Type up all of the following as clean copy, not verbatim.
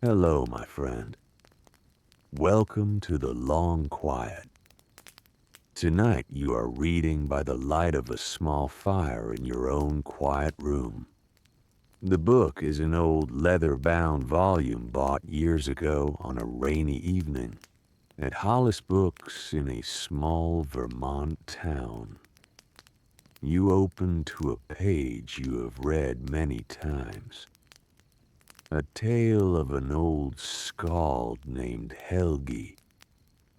Hello, my friend. Welcome to the Long Quiet. Tonight you are reading by the light of a small fire in your own quiet room. The book is an old leather-bound volume bought years ago on a rainy evening at Hollis Books in a small Vermont town. You open to a page you have read many times. A tale of an old Skald named Helgi,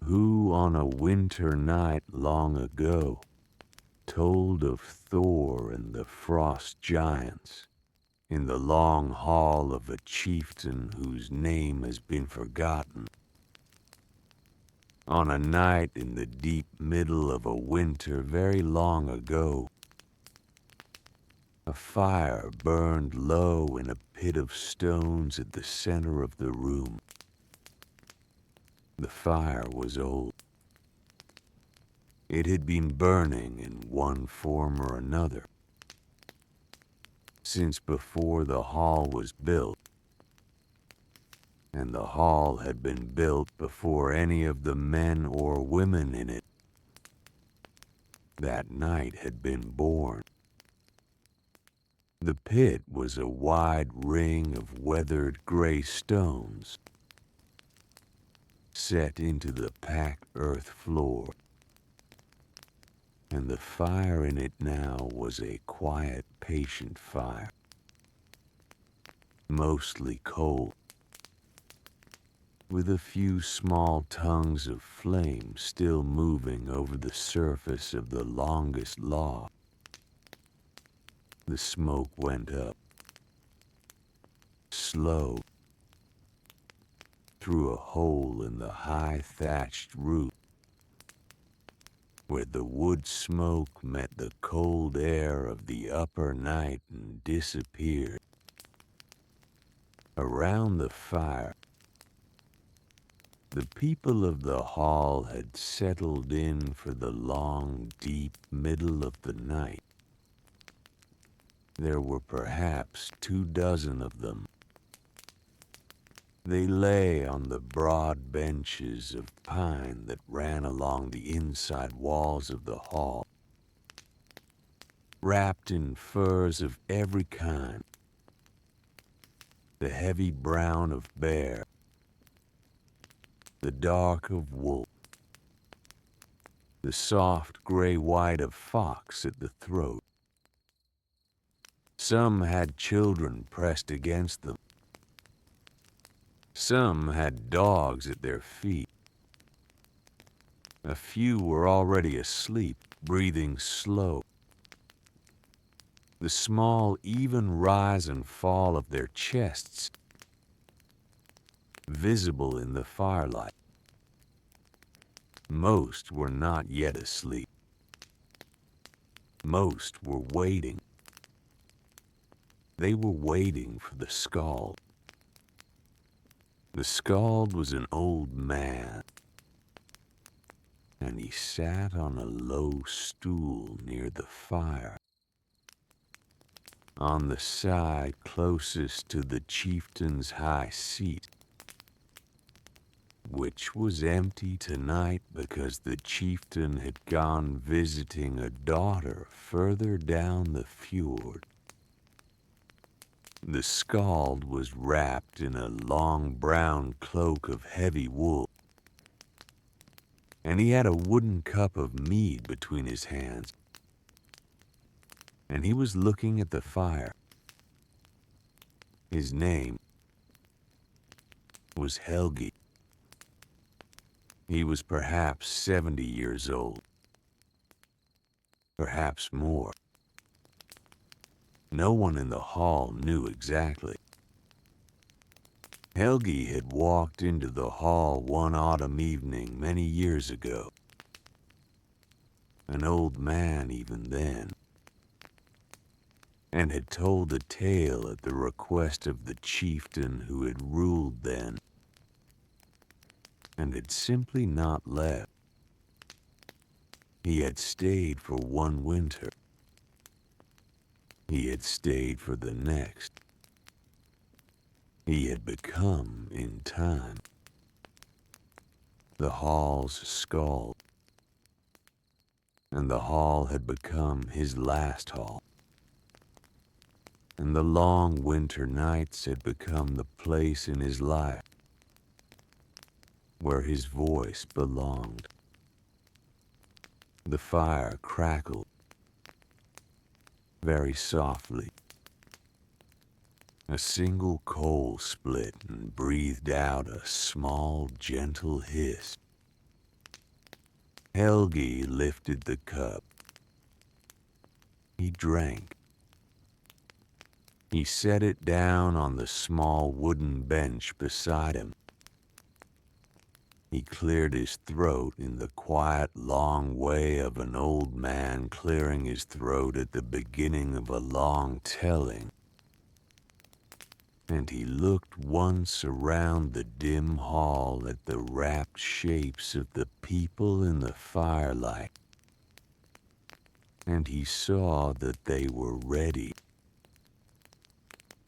who on a winter night long ago told of Thor and the frost giants in the long hall of a chieftain whose name has been forgotten. On a night in the deep middle of a winter very long ago, a fire burned low in a pit of stones at the center of the room. The fire was old. It had been burning in one form or another since before the hall was built, and the hall had been built before any of the men or women in it that night had been born. The pit was a wide ring of weathered gray stones set into the packed earth floor, and the fire in it now was a quiet, patient fire, mostly coal, with a few small tongues of flame still moving over the surface of the longest log. The smoke went up, slow, through a hole in the high thatched roof, where the wood smoke met the cold air of the upper night and disappeared. Around the fire, the people of the hall had settled in for the long, deep middle of the night. There were perhaps 24 of them. They lay on the broad benches of pine that ran along the inside walls of the hall, wrapped in furs of every kind, the heavy brown of bear, the dark of wolf, the soft gray-white of fox at the throat. Some had children pressed against them. Some had dogs at their feet. A few were already asleep, breathing slow. The small, even rise and fall of their chests visible in the firelight. Most were not yet asleep. Most were waiting. They were waiting for the Skald. The Skald was an old man, and he sat on a low stool near the fire, on the side closest to the chieftain's high seat, which was empty tonight because the chieftain had gone visiting a daughter further down the fjord. The Skald was wrapped in a long brown cloak of heavy wool, and he had a wooden cup of mead between his hands, and he was looking at the fire. His name was Helgi. He was perhaps 70 years old, perhaps more. No one in the hall knew exactly. Helgi had walked into the hall one autumn evening many years ago, an old man even then, and had told a tale at the request of the chieftain who had ruled then, and had simply not left. He had stayed for one winter. He had stayed for the next. he had become in time. The hall's Skald, and the hall had become his last hall, and the long winter nights had become the place in his life where his voice belonged. The fire crackled very softly. A single coal split and breathed out a small, gentle hiss. Helgi lifted the cup. He drank. He set it down on the small wooden bench beside him. He cleared his throat in the quiet, long way of an old man clearing his throat at the beginning of a long telling. And he looked once around the dim hall at the rapt shapes of the people in the firelight. And he saw that they were ready.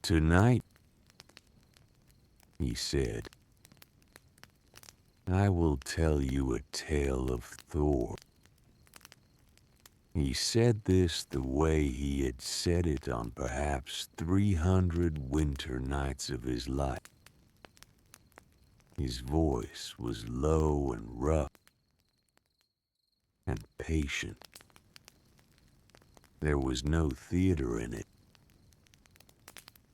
"Tonight," he said, "I will tell you a tale of Thor." He said this the way he had said it on perhaps 300 winter nights of his life. His voice was low and rough and patient. There was no theater in it.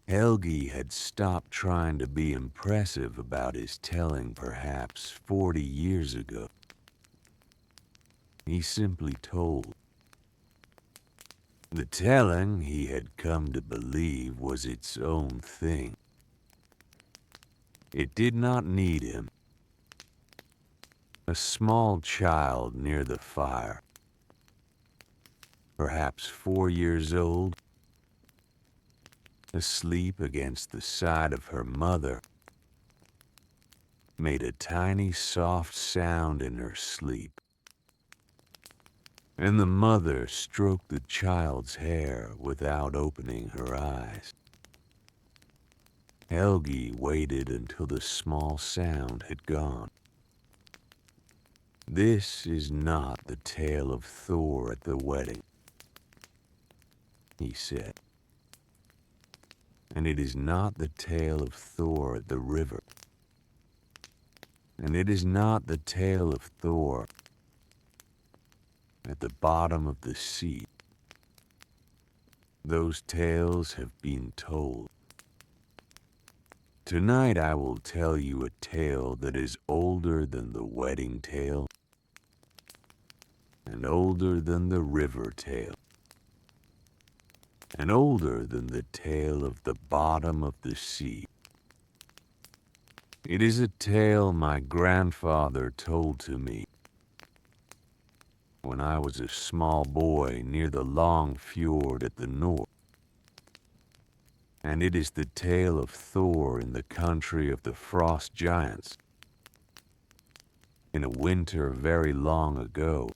Helgi had stopped trying to be impressive about his telling perhaps 40 years ago. He simply told. The telling, he had come to believe, was its own thing. It did not need him. A small child near the fire, perhaps 4 years old, asleep against the side of her mother, made a tiny soft sound in her sleep. And the mother stroked the child's hair without opening her eyes. Helgi waited until the small sound had gone. "This is not the tale of Thor at the wedding," he said. "And it is not the tale of Thor at the river. And it is not the tale of Thor at the bottom of the sea. Those tales have been told. Tonight I will tell you a tale that is older than the wedding tale and older than the river tale and older than the tale of the bottom of the sea. It is a tale my grandfather told to me when I was a small boy near the long fjord at the north. And it is the tale of Thor in the country of the frost giants. In a winter very long ago,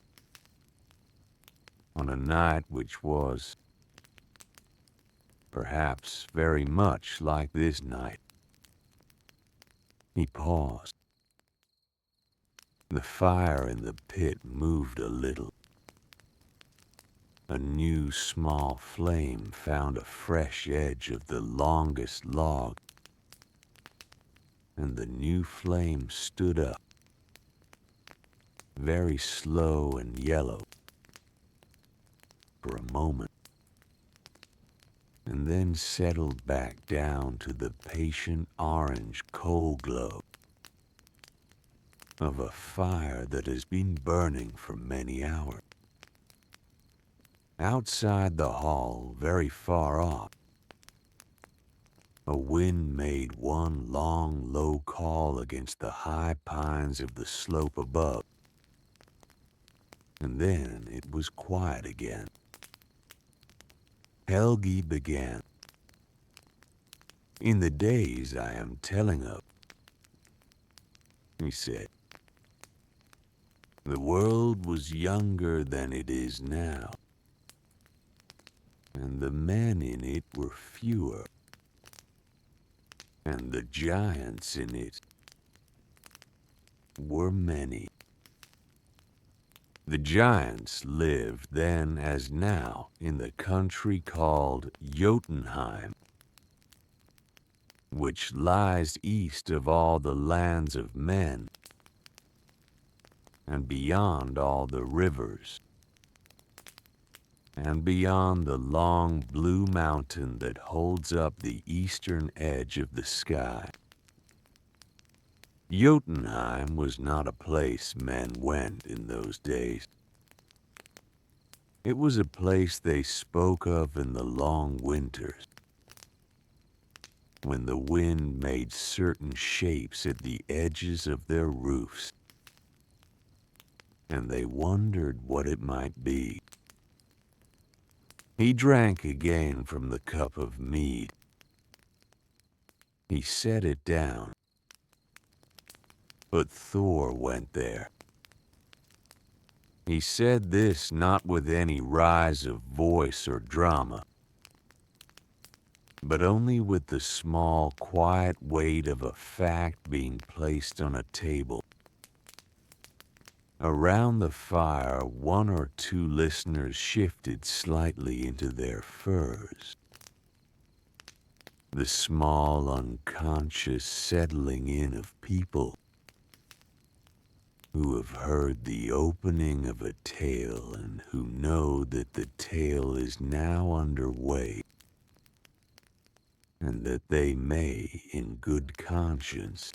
on a night which was perhaps very much like this night." He paused. The fire in the pit moved a little. A new small flame found a fresh edge of the longest log, and the new flame stood up, very slow and yellow, for a moment, and then settled back down to the patient orange coal glow of a fire that has been burning for many hours. Outside the hall, very far off, a wind made one long, low call against the high pines of the slope above, and then it was quiet again. Helgi began. "In the days I am telling of," he said, "the world was younger than it is now, and the men in it were fewer. and the giants in it were many. The giants lived then as now in the country called Jotunheim, which lies east of all the lands of men and beyond all the rivers, and beyond the long blue mountain that holds up the eastern edge of the sky. Jotunheim was not a place men went in those days. It was a place they spoke of in the long winters, when the wind made certain shapes at the edges of their roofs, and they wondered what it might be. He drank again from the cup of mead. He set it down, but Thor went there. He said this not with any rise of voice or drama, but only with the small, quiet weight of a fact being placed on a table. Around the fire, one or two listeners shifted slightly into their furs. The small, unconscious settling in of people who have heard the opening of a tale and who know that the tale is now underway, and that they may, in good conscience,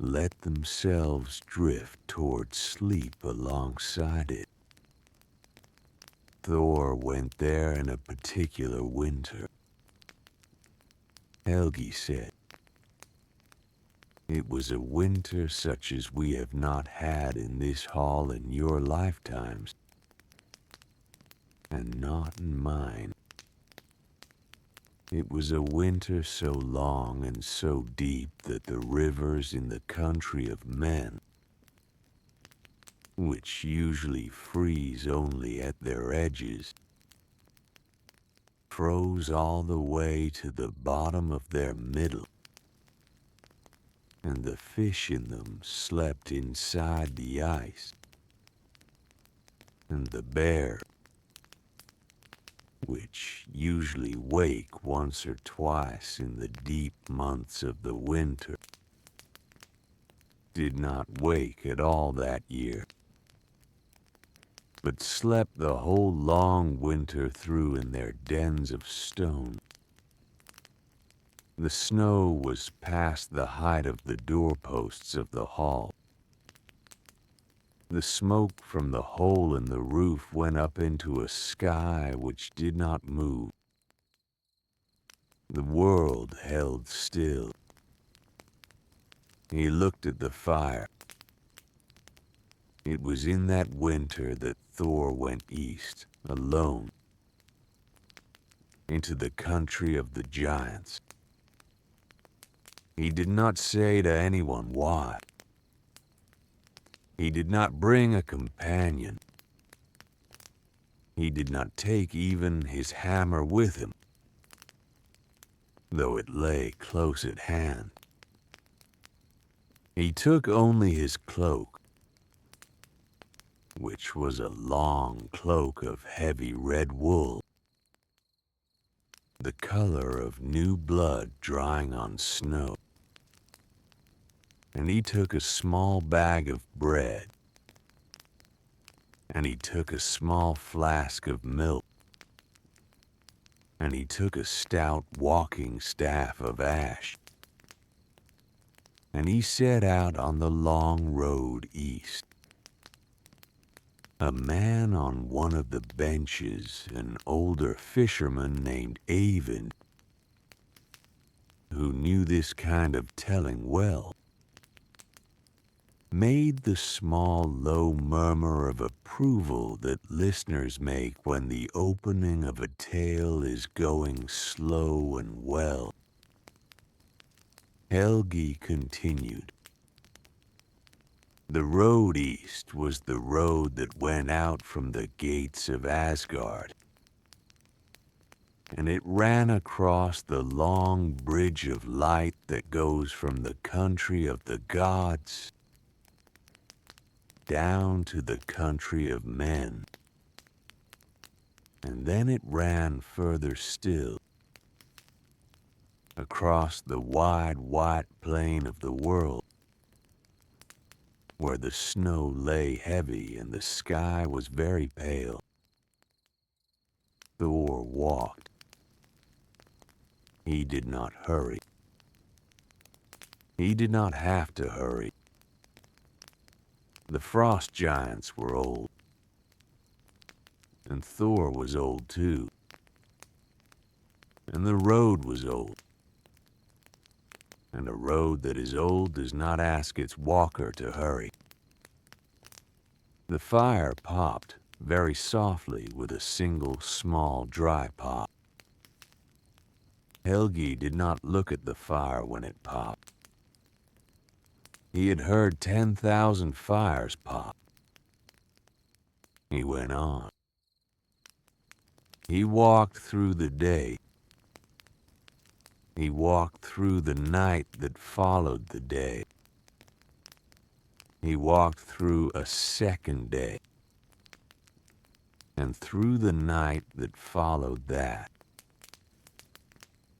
let themselves drift toward sleep alongside it. Thor went there in a particular winter. Helgi said, "It was a winter such as we have not had in this hall in your lifetimes, and not in mine. It was a winter so long and so deep that the rivers in the country of men, which usually freeze only at their edges, froze all the way to the bottom of their middle, and the fish in them slept inside the ice, and the bear, which usually wake once or twice in the deep months of the winter, did not wake at all that year, but slept the whole long winter through in their dens of stone. The snow was past the height of the doorposts of the hall. The smoke from the hole in the roof went up into a sky which did not move. The world held still. He looked at the fire. It was in that winter that Thor went east, alone, into the country of the giants. He did not say to anyone why. He did not bring a companion. He did not take even his hammer with him, though it lay close at hand. He took only his cloak, which was a long cloak of heavy red wool, the color of new blood drying on snow. And he took a small bag of bread, and he took a small flask of milk, and he took a stout walking staff of ash, and he set out on the long road east. A man on one of the benches, an older fisherman named Eyvind, who knew this kind of telling well, made the small low murmur of approval that listeners make when the opening of a tale is going slow and well. Helgi continued. The road east was the road that went out from the gates of Asgard. and it ran across the long bridge of light that goes from the country of the gods down to the country of men. And then it ran further still, across the wide white plain of the world, where the snow lay heavy and the sky was very pale. Thor walked. He did not hurry. He did not have to hurry. The frost giants were old, and Thor was old too, and the road was old. And a road that is old does not ask its walker to hurry. The fire popped very softly with a single small dry pop. Helgi did not look at the fire when it popped. He had heard 10,000 fires pop. He went on. He walked through the day. He walked through the night that followed the day. He walked through a second day, and through the night that followed that.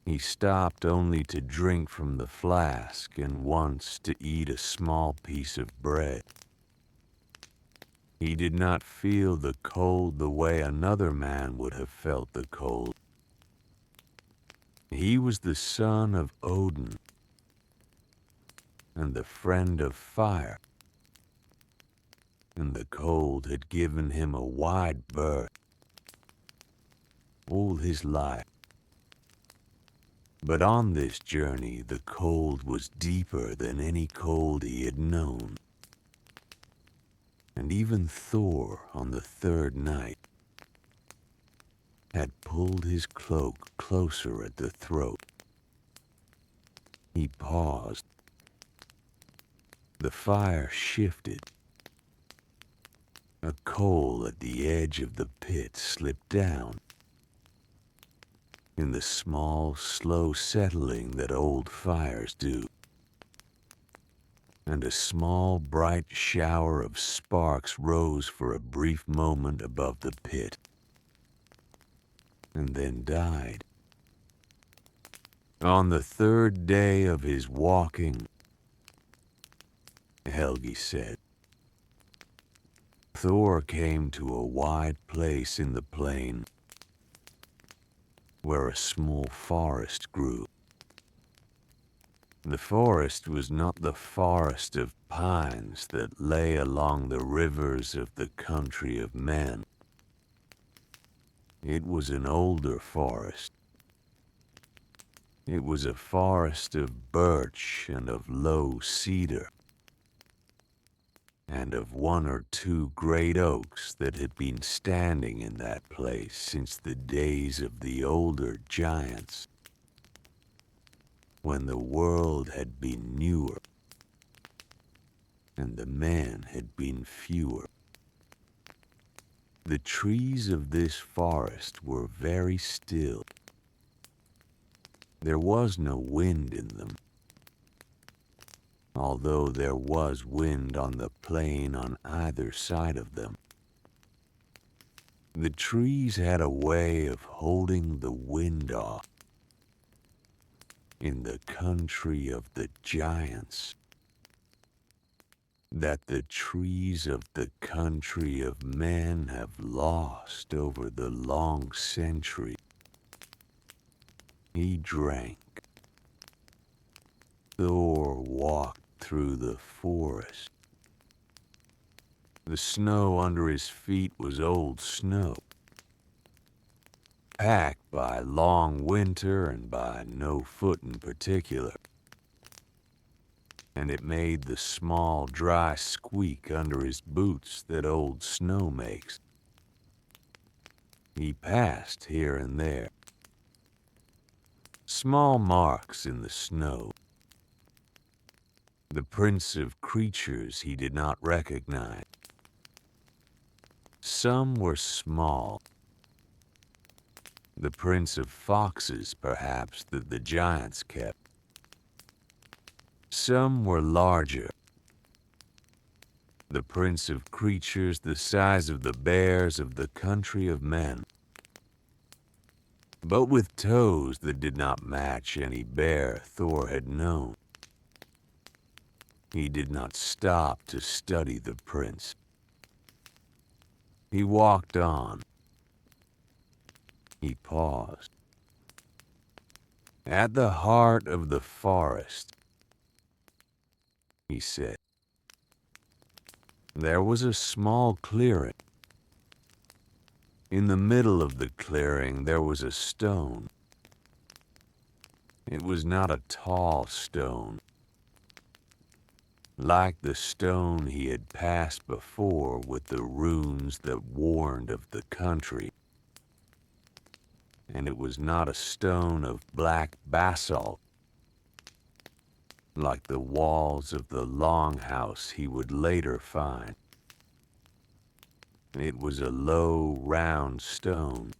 He stopped only to drink from the flask and once to eat a small piece of bread. He did not feel the cold the way another man would have felt the cold. He was the son of Odin and the friend of fire, and the cold had given him a wide berth all his life. But on this journey, the cold was deeper than any cold he had known. And even Thor, on the third night, had pulled his cloak closer at the throat. He paused. The fire shifted. A coal at the edge of the pit slipped down. In the small, slow settling that old fires do. And a small, bright shower of sparks rose for a brief moment above the pit, and then died. On the third day of his walking, Helgi said, Thor came to a wide place in the plain where a small forest grew. The forest was not the forest of pines that lay along the rivers of the country of men. It was an older forest. It was a forest of birch and of low cedar, and of one or two great oaks that had been standing in that place since the days of the older giants, when the world had been newer and the men had been fewer. The trees of this forest were very still. There was no wind in them, although there was wind on the plain on either side of them. The trees had a way of holding the wind off. In the country of the giants, that the trees of the country of men have lost over the long century. He drank. Thor walked through the forest. The snow under his feet was old snow, packed by long winter and by no foot in particular, and it made the small dry squeak under his boots that old snow makes. He passed here and there, small marks in the snow, the prints of creatures he did not recognize. Some were small, The prints of foxes, perhaps, that the giants kept. Some were larger, the prints of creatures the size of the bears of the country of men, but with toes that did not match any bear Thor had known. He did not stop to study the prints. He walked on. He paused. At the heart of the forest, he said, there was a small clearing. In the middle of the clearing, there was a stone. It was not a tall stone, like the stone he had passed before with the runes that warned of the country. And it was not a stone of black basalt, like the walls of the longhouse he would later find. It was a low, round stone,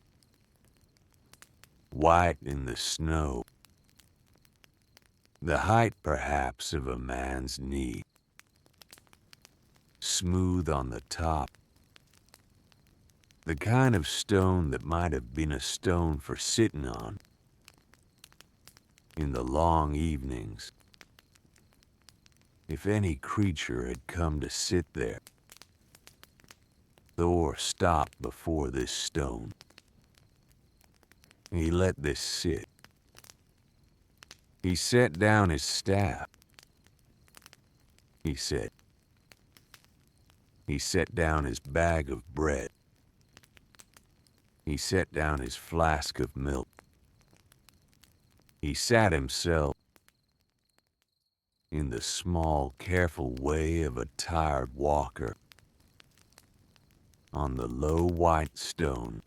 white in the snow, the height perhaps of a man's knee, smooth on the top, the kind of stone that might have been a stone for sitting on in the long evenings, if any creature had come to sit there. Thor stopped before this stone. He let this sit. He set down his staff. He said. He set down his bag of bread. He set down his flask of milk. He sat himself in the small, careful way of a tired walker on the low white stone.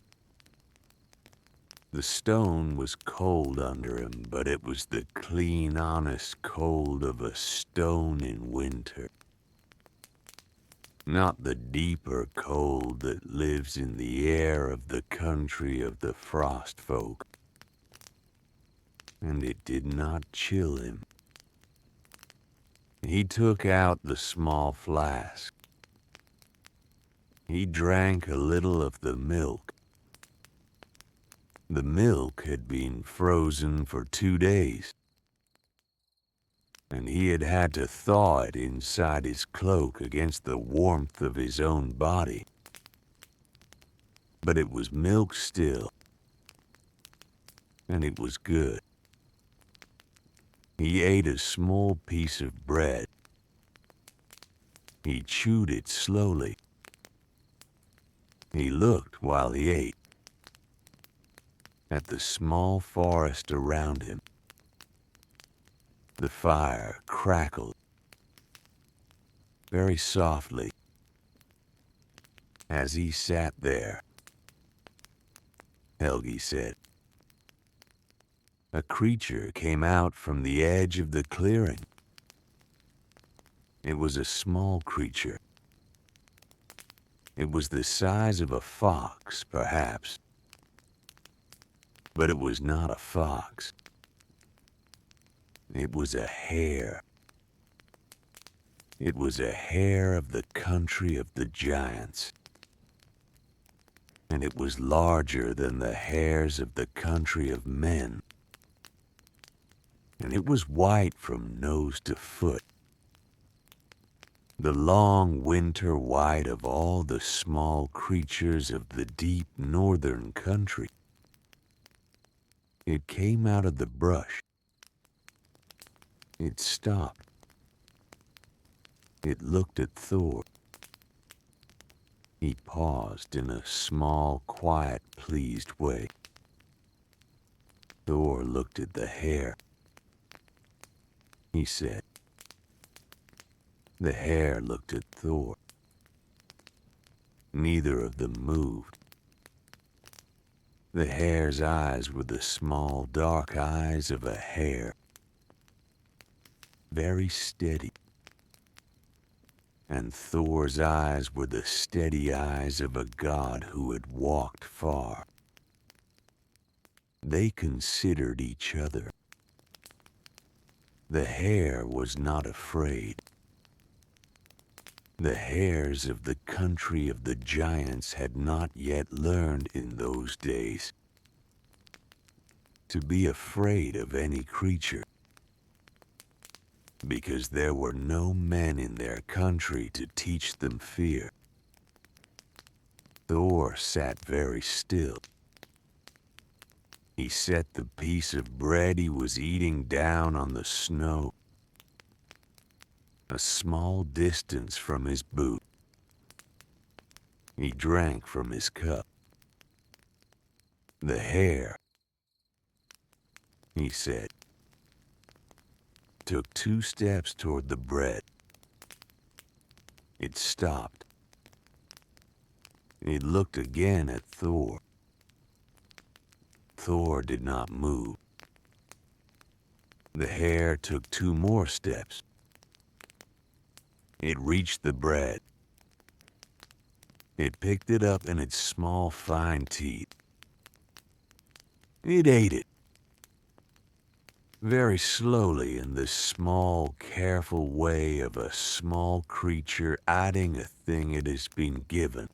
The stone was cold under him, but it was the clean, honest cold of a stone in winter. Not the deeper cold that lives in the air of the country of the frost folk. And it did not chill him. He took out the small flask. He drank a little of the milk. The milk had been frozen for 2 days, and he had had to thaw it inside his cloak against the warmth of his own body. But it was milk still, and it was good. He ate a small piece of bread. He chewed it slowly. He looked while he ate at the small forest around him. The fire crackled very softly as he sat there. Helgi said, a creature came out from the edge of the clearing. It was a small creature. It was the size of a fox, perhaps. But it was not a fox. It was a hare. It was a hare of the country of the giants. And it was larger than the hares of the country of men. And it was white from nose to foot. The long winter white of all the small creatures of the deep northern country. It came out of the brush. It stopped. It looked at Thor. He paused in a small, quiet, pleased way. Thor looked at the hare. He said. The hare looked at Thor. Neither of them moved. The hare's eyes were the small, dark eyes of a hare. Very steady. And Thor's eyes were the steady eyes of a god who had walked far. They considered each other. The hare was not afraid. The hares of the country of the giants had not yet learned in those days to be afraid of any creature, because there were no men in their country to teach them fear. Thor sat very still. He set the piece of bread he was eating down on the snow, a small distance from his boot. He drank from his cup. The hare, he said, took 2 steps toward the bread. It stopped. It looked again at Thor. Thor did not move. The hare took 2 more steps. It reached the bread. It picked it up in its small, fine teeth. It ate it. Very slowly, in the small, careful way of a small creature eating a thing it has been given.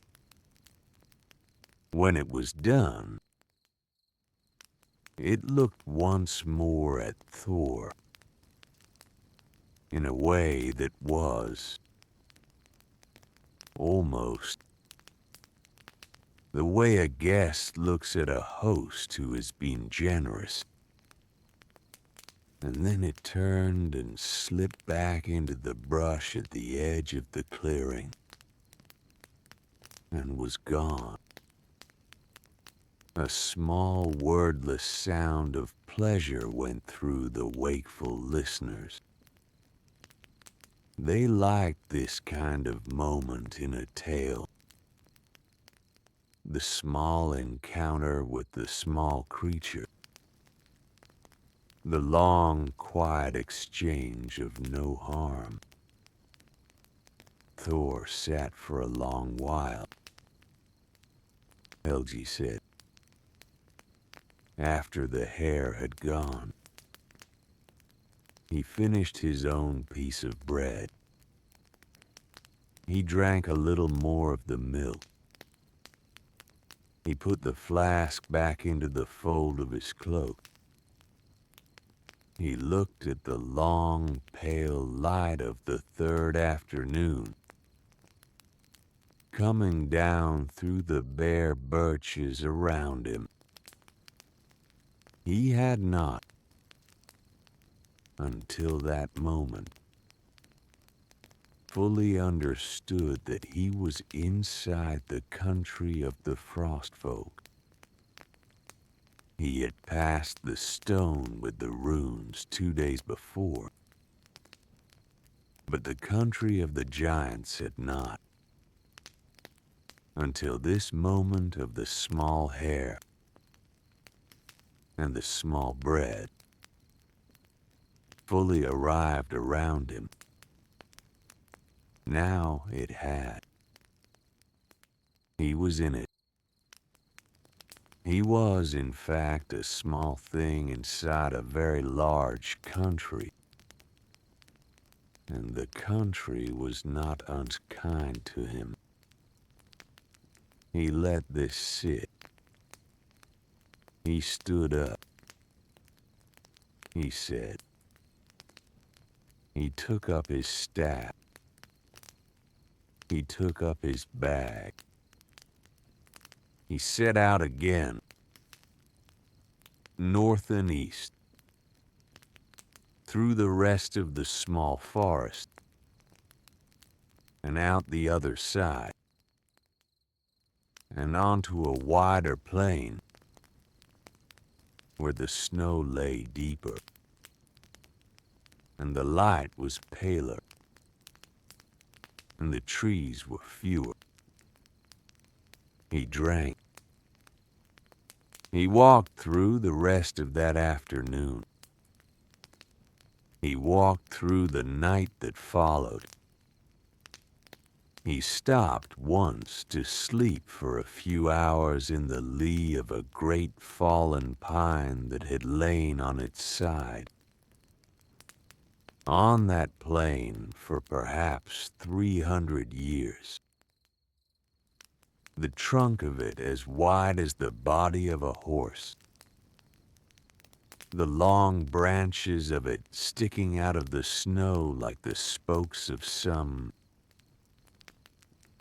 When it was done, it looked once more at Thor in a way that was almost the way a guest looks at a host who has been generous. And then it turned and slipped back into the brush at the edge of the clearing and was gone. A small, wordless sound of pleasure went through the wakeful listeners. They liked this kind of moment in a tale. The small encounter with the small creature. The long, quiet exchange of no harm. Thor sat for a long while. Helgi said, after the hare had gone. He finished his own piece of bread. He drank a little more of the milk. He put the flask back into the fold of his cloak. He looked at the long, pale light of the 3rd afternoon, coming down through the bare birches around him. He had not, until that moment, fully understood that he was inside the country of the frost folk. He had passed the stone with the runes 2 days before, but the country of the giants had not, until this moment of the small hare and the small bread fully arrived around him. Now it had. He was in it. He was, in fact, a small thing inside a very large country. And the country was not unkind to him. He let this sit. He stood up. He said. He took up his staff. He took up his bag. He set out again, north and east, through the rest of the small forest, and out the other side, and onto a wider plain, where the snow lay deeper, and the light was paler, and the trees were fewer. He drank. He walked through the rest of that afternoon. He walked through the night that followed. He stopped once to sleep for a few hours in the lee of a great fallen pine that had lain on its side. On that plain for perhaps 300 years. The trunk of it as wide as the body of a horse. The long branches of it sticking out of the snow like the spokes of some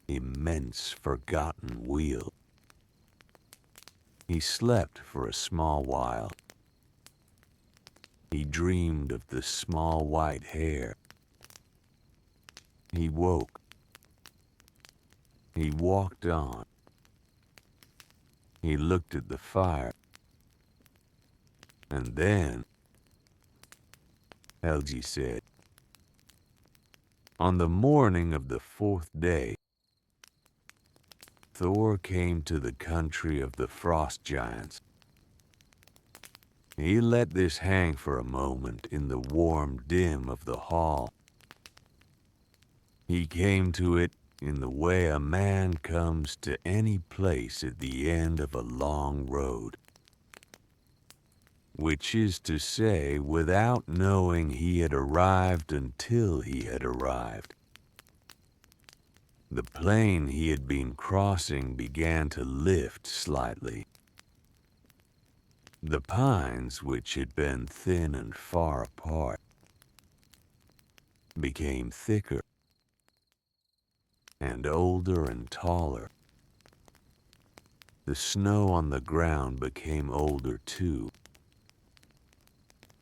immense forgotten wheel. He slept for a small while. He dreamed of the small white hare. He woke. He walked on. He looked at the fire. And then, Helgi said, on the morning of the 4th day, Thor came to the country of the frost giants. He let this hang for a moment in the warm dim of the hall. He came to it in the way a man comes to any place at the end of a long road. Which is to say, without knowing he had arrived until he had arrived. The plain he had been crossing began to lift slightly. The pines, which had been thin and far apart, became thicker and older and taller. The snow on the ground became older too,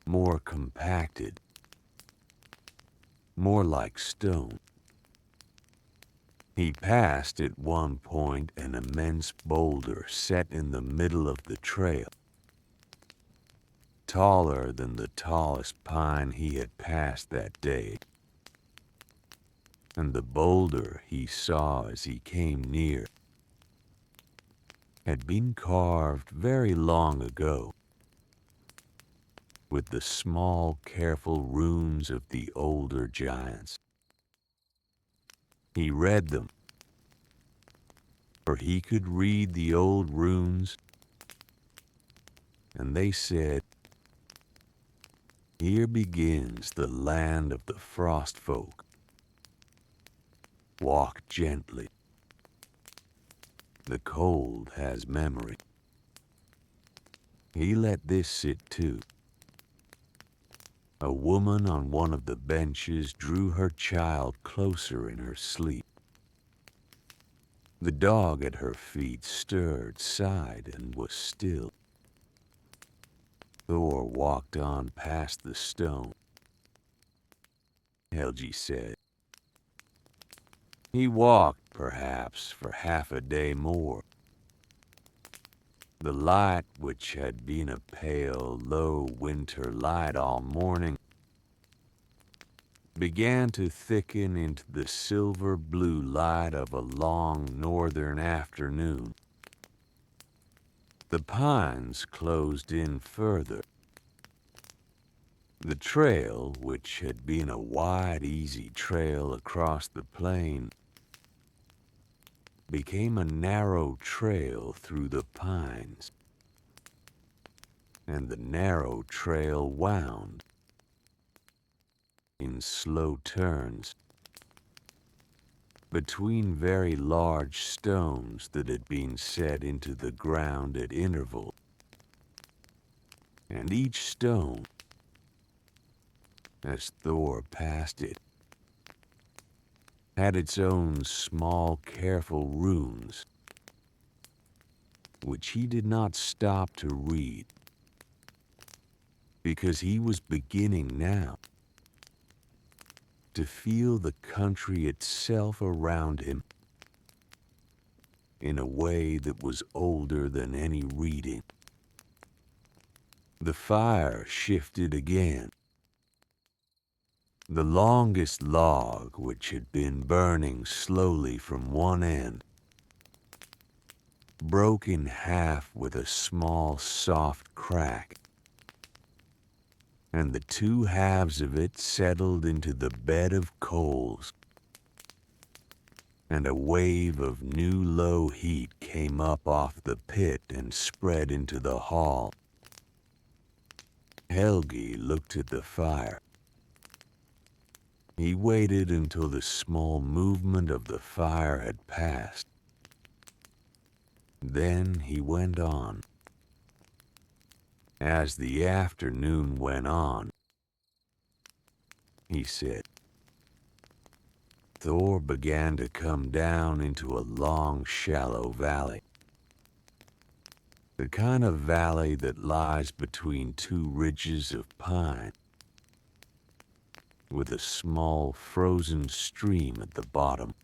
more compacted, more like stone. He passed at one point an immense boulder set in the middle of the trail, taller than the tallest pine he had passed that day. And the boulder he saw as he came near had been carved very long ago with the small, careful runes of the older giants. He read them, for he could read the old runes, and they said, "Here begins the land of the frost folk. Walk gently. The cold has memory." He let this sit too. A woman on one of the benches drew her child closer in her sleep. The dog at her feet stirred, sighed, and was still. Thor walked on past the stone. Helgi said. He walked, perhaps, for half a day more. The light, which had been a pale, low winter light all morning, began to thicken into the silver blue light of a long northern afternoon. The pines closed in further. The trail, which had been a wide, easy trail across the plain, became a narrow trail through the pines, and the narrow trail wound in slow turns between very large stones that had been set into the ground at intervals, and each stone, as Thor passed it, had its own small, careful runes, which he did not stop to read, because he was beginning now to feel the country itself around him in a way that was older than any reading. The fire shifted again. The longest log, which had been burning slowly from one end, broke in half with a small, soft crack, and the two halves of it settled into the bed of coals. and a wave of new low heat came up off the pit and spread into the hall. Helgi looked at the fire. He waited until the small movement of the fire had passed. Then he went on. As the afternoon went on, he said, Thor began to come down into a long, shallow valley. The kind of valley that lies between two ridges of pine, with a small frozen stream at the bottom.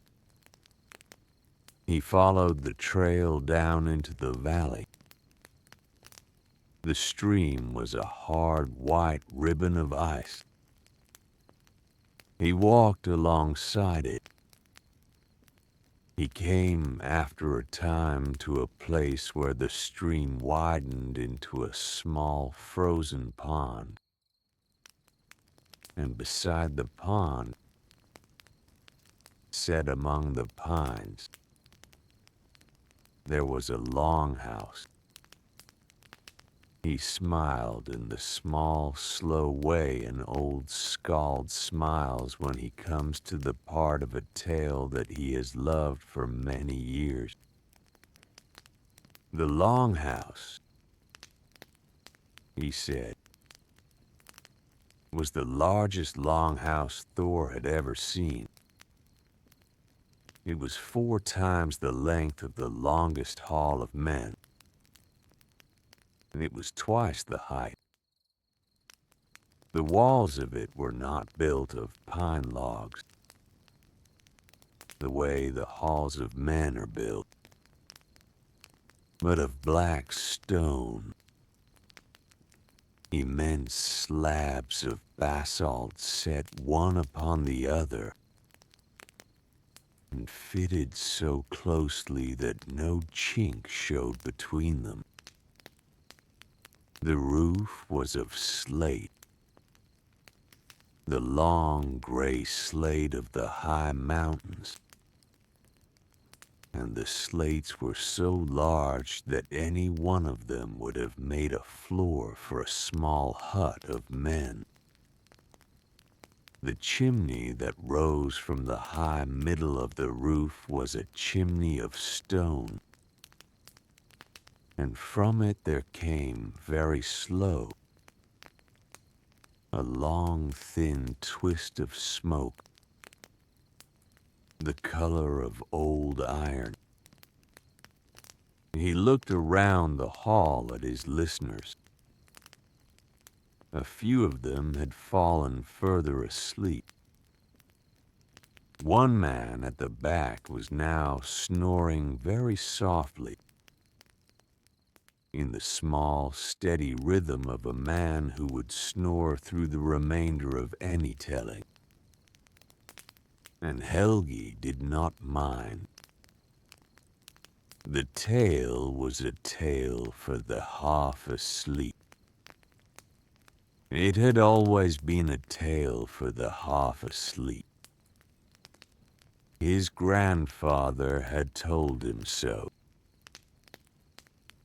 He followed the trail down into the valley. The stream was a hard white ribbon of ice. He walked alongside it. He came after a time to a place where the stream widened into a small frozen pond. And beside the pond, set among the pines, there was a longhouse. He smiled in the small, slow way an old Skald smiles when he comes to the part of a tale that he has loved for many years. The longhouse, he said, was the largest longhouse Thor had ever seen. It was 4 times the length of the longest hall of men, and it was twice the height. The walls of it were not built of pine logs, the way the halls of men are built, but of black stone. Immense slabs of basalt set one upon the other, and fitted so closely that no chink showed between them. The roof was of slate, the long gray slate of the high mountains, and the slates were so large that any one of them would have made a floor for a small hut of men. The chimney that rose from the high middle of the roof was a chimney of stone, and from it there came, very slow, a long, thin twist of smoke, the color of old iron. He looked around the hall at his listeners. A few of them had fallen further asleep. One man at the back was now snoring very softly, in the small, steady rhythm of a man who would snore through the remainder of any telling. And Helgi did not mind. The tale was a tale for the half asleep. It had always been a tale for the half asleep. His grandfather had told him so.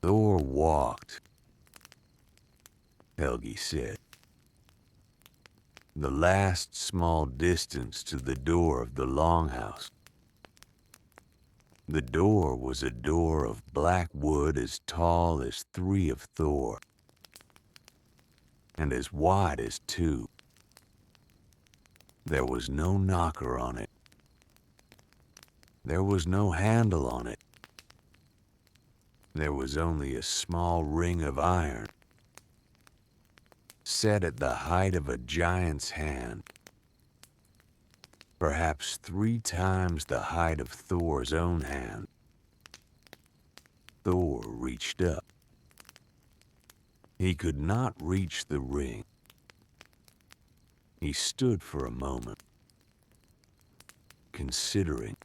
Thor walked, Helgi said, the last small distance to the door of the longhouse. The door was a door of black wood as tall as 3 of Thor, and as wide as 2. There was no knocker on it. There was no handle on it. There was only a small ring of iron, set at the height of a giant's hand, perhaps 3 times the height of Thor's own hand. Thor reached up. He could not reach the ring. He stood for a moment, considering.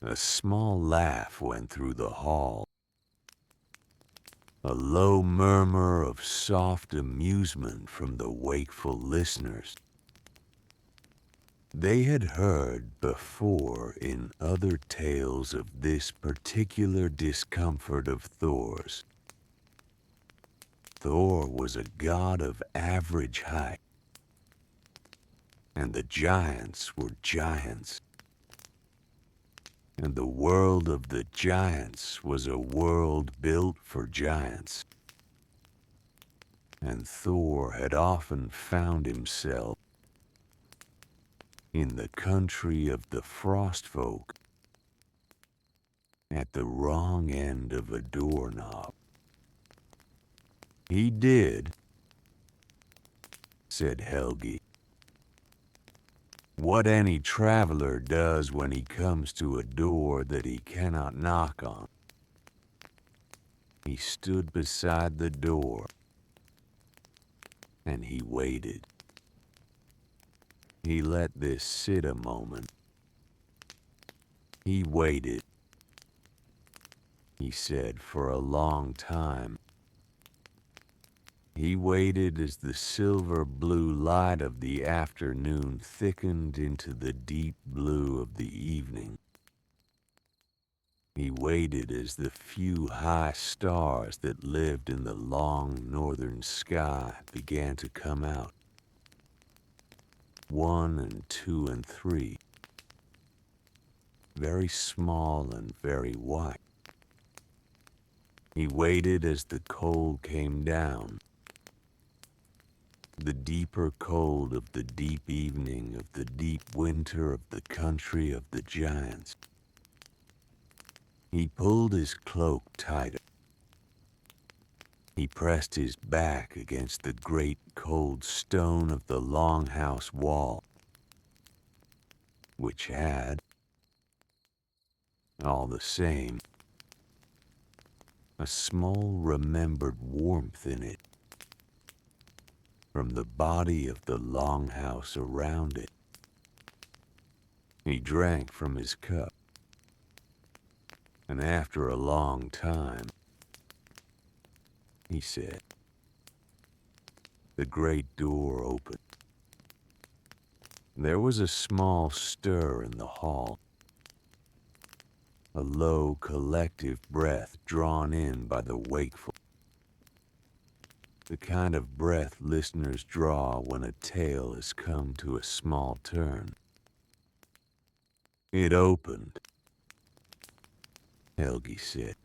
A small laugh went through the hall. A low murmur of soft amusement from the wakeful listeners. They had heard before in other tales of this particular discomfort of Thor's. Thor was a god of average height, and the giants were giants. And the world of the giants was a world built for giants. And Thor had often found himself in the country of the frostfolk at the wrong end of a doorknob. He did, said Helgi, what any traveler does when he comes to a door that he cannot knock on. He stood beside the door, and he waited. He let this sit a moment. He waited, he said, for a long time. He waited as the silver blue light of the afternoon thickened into the deep blue of the evening. He waited as the few high stars that lived in the long northern sky began to come out. 1 and 2 and 3, very small and very white. He waited as the cold came down, the deeper cold of the deep evening of the deep winter of the country of the giants. He pulled his cloak tighter. He pressed his back against the great cold stone of the longhouse wall, which had, all the same, a small remembered warmth in it from the body of the longhouse around it. He drank from his cup, and after a long time, he said, the great door opened. There was a small stir in the hall, a low collective breath drawn in by the wakeful, the kind of breath listeners draw when a tale has come to a small turn. It opened, Helgi said,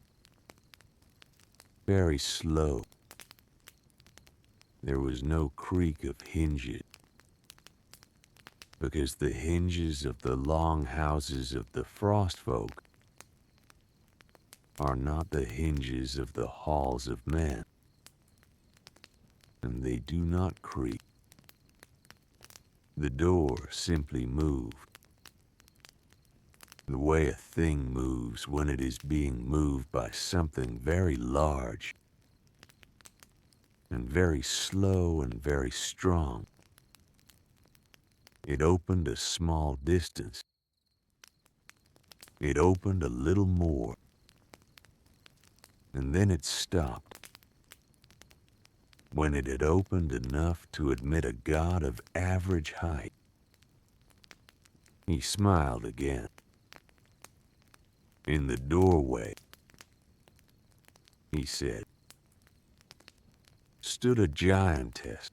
very slow. There was no creak of hinges, because the hinges of the long houses of the frostfolk are not the hinges of the halls of men, and they do not creak. The door simply moved, the way a thing moves when it is being moved by something very large and very slow and very strong. It opened a small distance. It opened a little more, and then it stopped. When it had opened enough to admit a god of average height, he smiled again. In the doorway, he said, stood a giantess.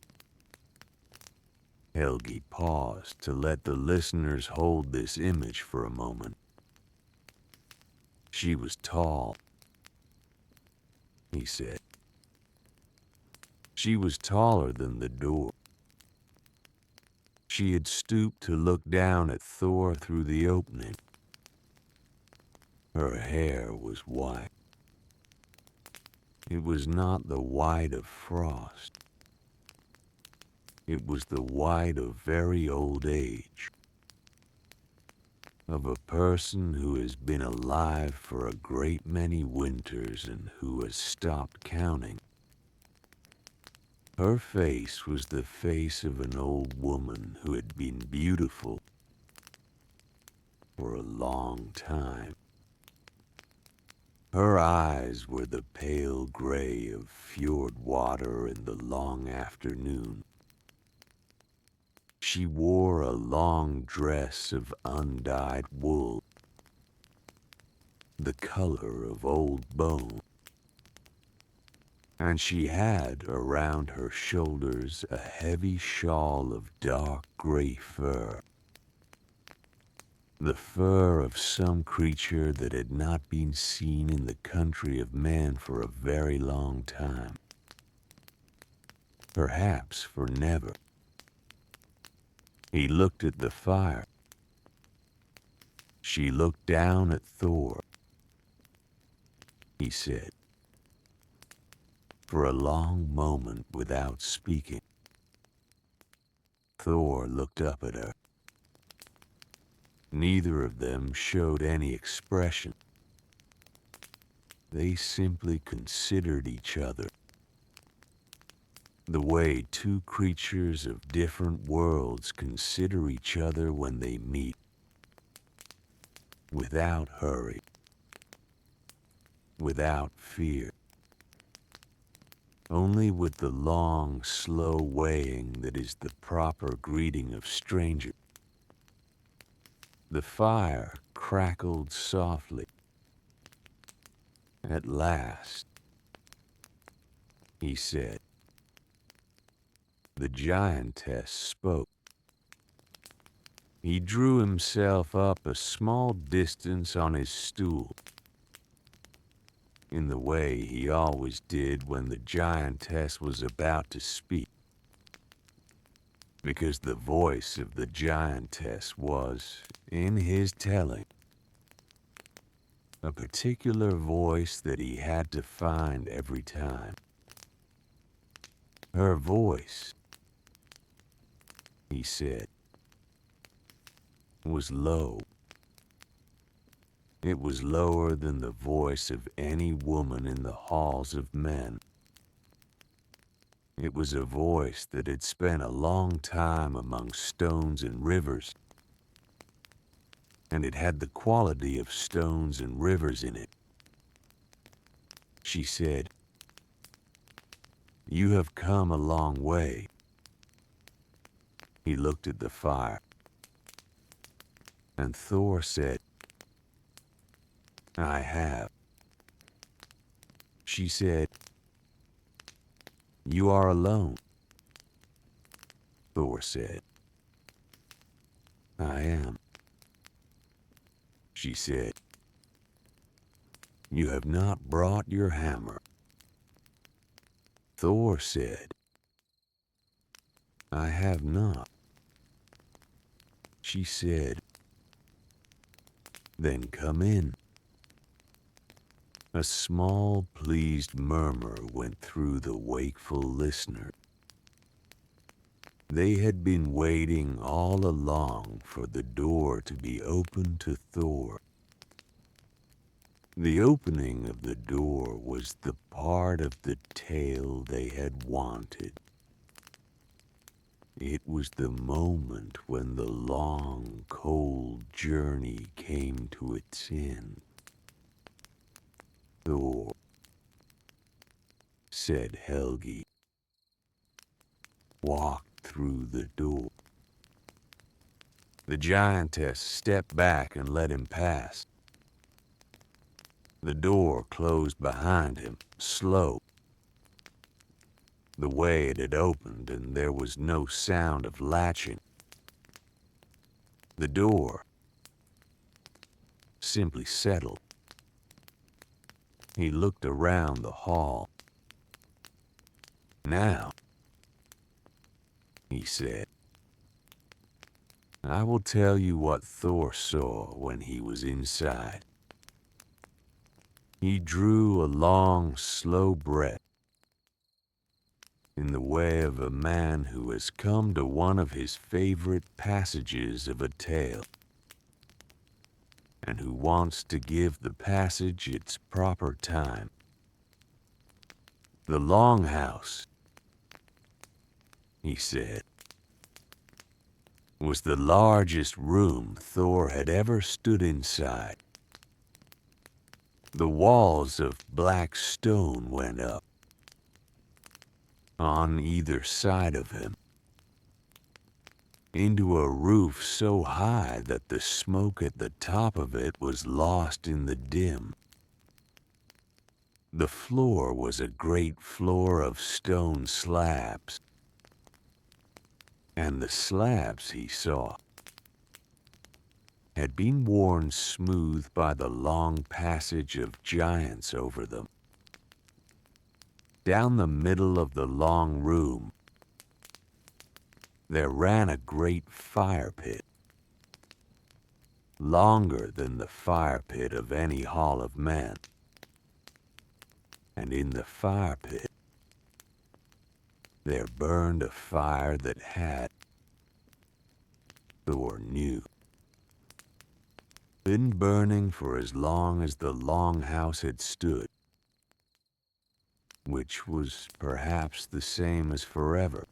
Helgi paused to let the listeners hold this image for a moment. She was tall, he said. She was taller than the door. She had stooped to look down at Thor through the opening. Her hair was white. It was not the white of frost. It was the white of very old age, of a person who has been alive for a great many winters and who has stopped counting. Her face was the face of an old woman who had been beautiful for a long time. Her eyes were the pale gray of fjord water in the long afternoon. She wore a long dress of undyed wool, the color of old bone, and she had around her shoulders a heavy shawl of dark gray fur, the fur of some creature that had not been seen in the country of man for a very long time, perhaps for never. He looked at the fire. She looked down at Thor. He said, for a long moment without speaking. Thor looked up at her. Neither of them showed any expression. They simply considered each other, the way two creatures of different worlds consider each other when they meet, without hurry, without fear, only with the long, slow weighing that is the proper greeting of strangers. The fire crackled softly. At last, he said. The giantess spoke. He drew himself up a small distance on his stool, in the way he always did when the giantess was about to speak, because the voice of the giantess was, in his telling, a particular voice that he had to find every time. Her voice, he said, was low. It was lower than the voice of any woman in the halls of men. It was a voice that had spent a long time among stones and rivers, and it had the quality of stones and rivers in it. She said, "You have come a long way." He looked at the fire, and Thor said, "I have." She said, "You are alone." Thor said, "I am." She said, "You have not brought your hammer." Thor said, "I have not." She said, "Then come in." A small, pleased murmur went through the wakeful listener. They had been waiting all along for the door to be opened to Thor. The opening of the door was the part of the tale they had wanted. It was the moment when the long, cold journey came to its end. "Thor," said Helgi, walked through the door. The giantess stepped back and let him pass. The door closed behind him, slow, the way it had opened, and there was no sound of latching. The door simply settled. He looked around the hall. "Now," he said, "I will tell you what Thor saw when he was inside." He drew a long, slow breath, in the way of a man who has come to one of his favorite passages of a tale, and who wants to give the passage its proper time. "The longhouse," he said, "was the largest room Thor had ever stood inside. The walls of black stone went up on either side of him. into a roof so high that the smoke at the top of it was lost in the dim. The floor was a great floor of stone slabs, and the slabs, he saw, had been worn smooth by the long passage of giants over them. Down the middle of the long room, there ran a great fire pit, longer than the fire pit of any hall of man. And in the fire pit, there burned a fire that had, Thor knew, been burning for as long as the longhouse had stood, which was perhaps the same as forever.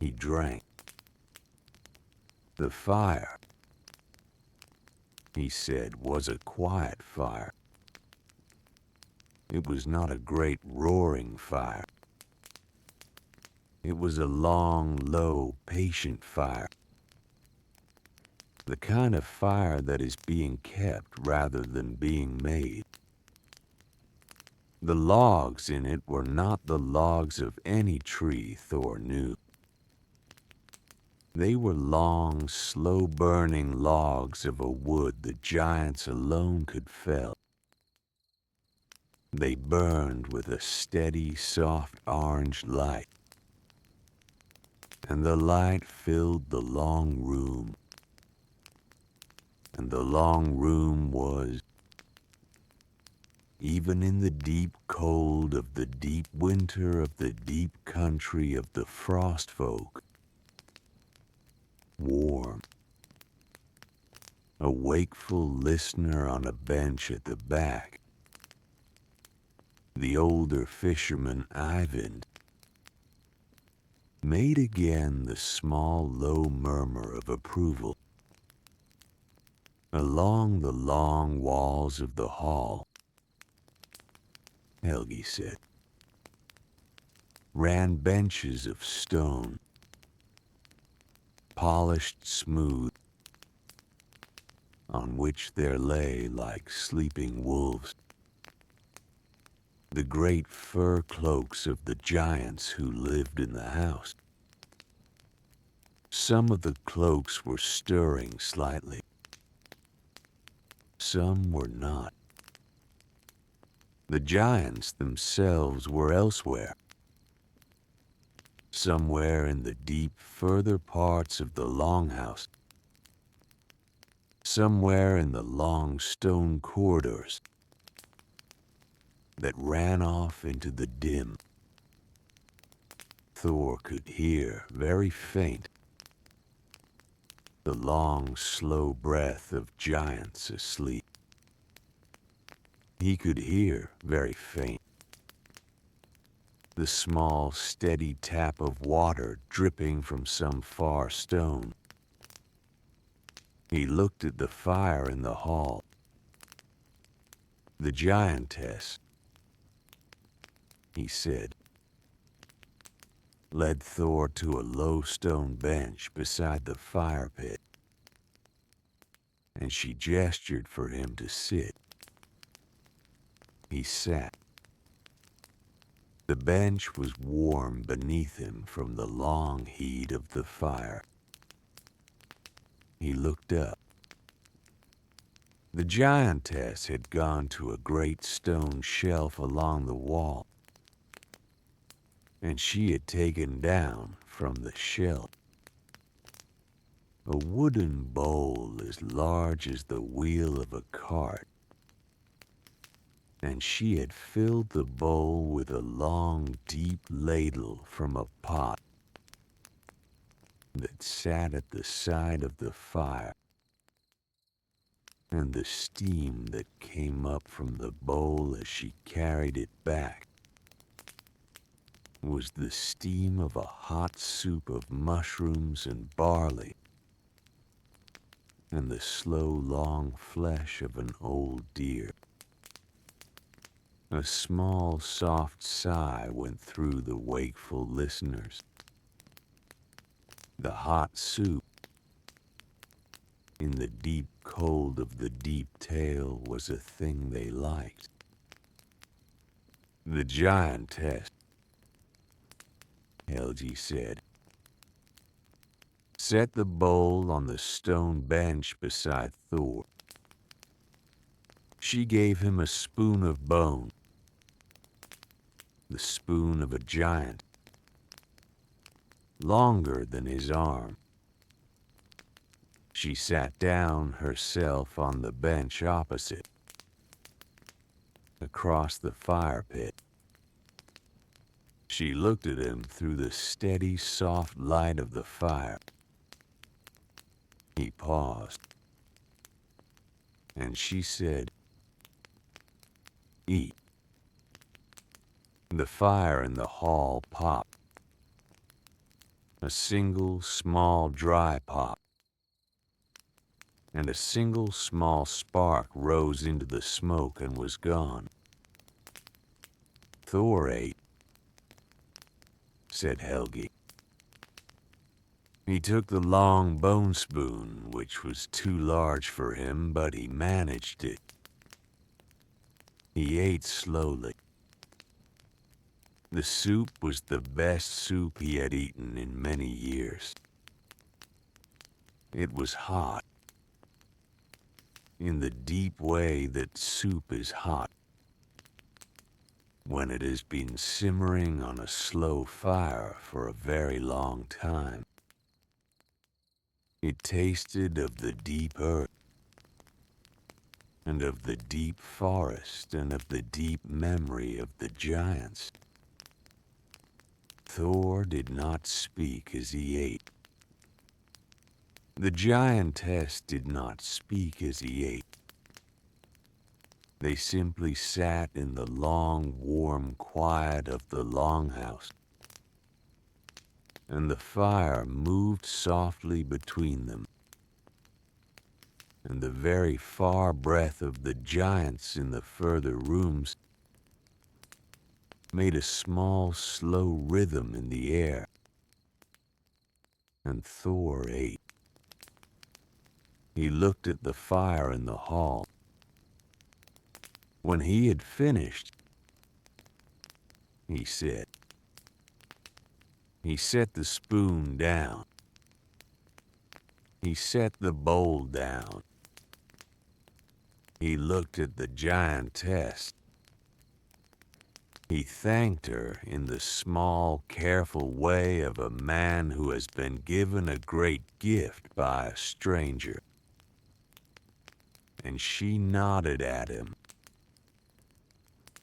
He drank. The fire, he said, was a quiet fire. It was not a great roaring fire. It was a long, low, patient fire. The kind of fire that is being kept rather than being made. The logs in it were not the logs of any tree, Thor knew. They were long, slow-burning logs of a wood the giants alone could fell. They burned with a steady, soft orange light, and the light filled the long room. And the long room was, even in the deep cold of the deep winter of the deep country of the frost folk, warm. A wakeful listener on a bench at the back, the older fisherman Eyvind, made again the small low murmur of approval. Along the long walls of the hall, Helgi said, ran benches of stone, polished smooth, on which there lay, like sleeping wolves, the great fur cloaks of the giants who lived in the house. Some of the cloaks were stirring slightly. Some were not. The giants themselves were elsewhere, somewhere in the deep, further parts of the longhouse, somewhere in the long stone corridors that ran off into the dim. Thor could hear, very faint, the long, slow breath of giants asleep. He could hear, very faint, the small, steady tap of water dripping from some far stone. He looked at the fire in the hall. The giantess, he said, led Thor to a low stone bench beside the fire pit, and she gestured for him to sit. He sat. The bench was warm beneath him from the long heat of the fire. He looked up. The giantess had gone to a great stone shelf along the wall, and she had taken down from the shelf a wooden bowl as large as the wheel of a cart, and she had filled the bowl with a long, deep ladle from a pot that sat at the side of the fire, and the steam that came up from the bowl as she carried it back was the steam of a hot soup of mushrooms and barley, and the slow, long flesh of an old deer. A small, soft sigh went through the wakeful listeners. The hot soup in the deep cold of the deep tale was a thing they liked. The giantess, Helgi said, set the bowl on the stone bench beside Thor. She gave him a spoon of bone, the spoon of a giant, longer than his arm. She sat down herself on the bench opposite, across the fire pit. She looked at him through the steady, soft light of the fire. He paused, and she said, "Eat." The fire in the hall popped. A single small dry pop, and a single small spark rose into the smoke and was gone. "Thor ate," said Helgi. He took the long bone spoon, which was too large for him, but he managed it. He ate slowly. The soup was the best soup he had eaten in many years. It was hot, in the deep way that soup is hot, when it has been simmering on a slow fire for a very long time. It tasted of the deep earth, and of the deep forest, and of the deep memory of the giants. Thor did not speak as he ate. The giantess did not speak as he ate. They simply sat in the long, warm quiet of the longhouse, and the fire moved softly between them, and the very far breath of the giants in the further rooms made a small, slow rhythm in the air. And Thor ate. He looked at the fire in the hall. When he had finished, he said, he set the spoon down. He set the bowl down. He looked at the giantess. He thanked her in the small, careful way of a man who has been given a great gift by a stranger. And she nodded at him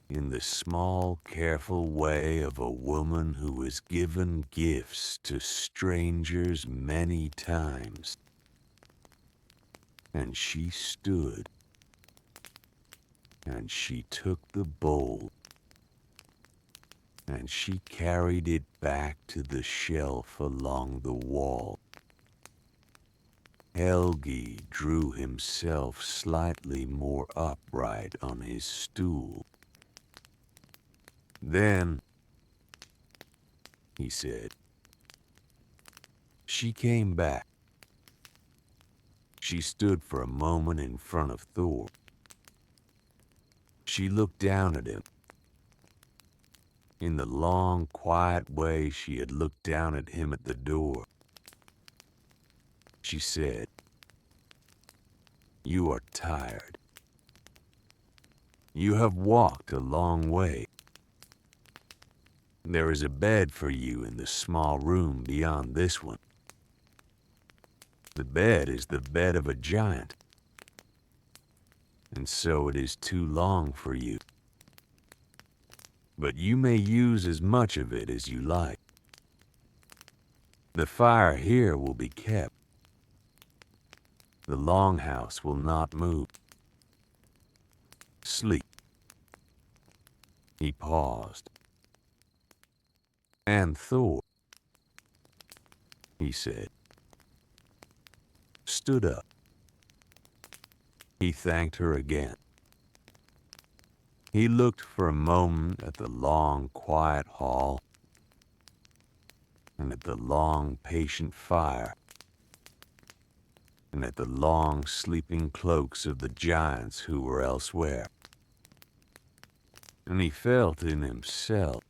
in the small, careful way of a woman who has given gifts to strangers many times. And she stood, and she took the bowl, and she carried it back to the shelf along the wall. Helgi drew himself slightly more upright on his stool. "Then," he said, "she came back. She stood for a moment in front of Thor. She looked down at him, in the long, quiet way she had looked down at him at the door. She said, 'You are tired. You have walked a long way. There is a bed for you in the small room beyond this one. The bed is the bed of a giant, and so it is too long for you. But you may use as much of it as you like. The fire here will be kept. The longhouse will not move. Sleep.'" He paused. "And Thor," he said, stood up. He thanked her again. He looked for a moment at the long, quiet hall. and at the long, patient fire, and at the long, sleeping cloaks of the giants who were elsewhere. And he felt in himself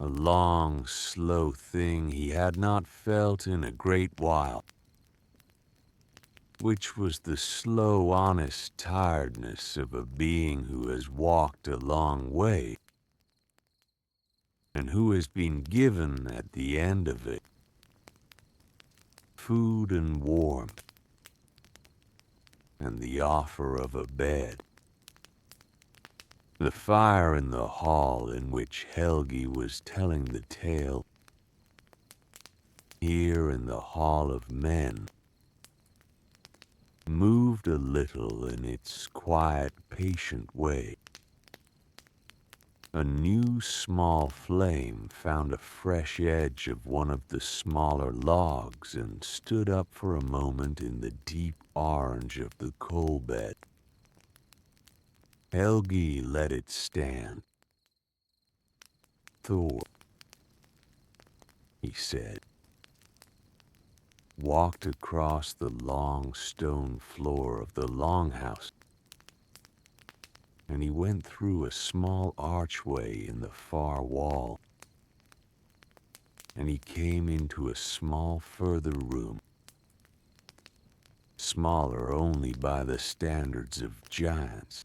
a long, slow thing he had not felt in a great while, which was the slow, honest tiredness of a being who has walked a long way, and who has been given at the end of it food and warmth, and the offer of a bed. The fire in the hall in which Helgi was telling the tale, here in the hall of men, moved a little in its quiet, patient way. A new small flame found a fresh edge of one of the smaller logs and stood up for a moment in the deep orange of the coal bed. Helgi let it stand. "Thor," he said, walked across the long stone floor of the longhouse, and he went through a small archway in the far wall, and he came into a small further room, smaller only by the standards of giants.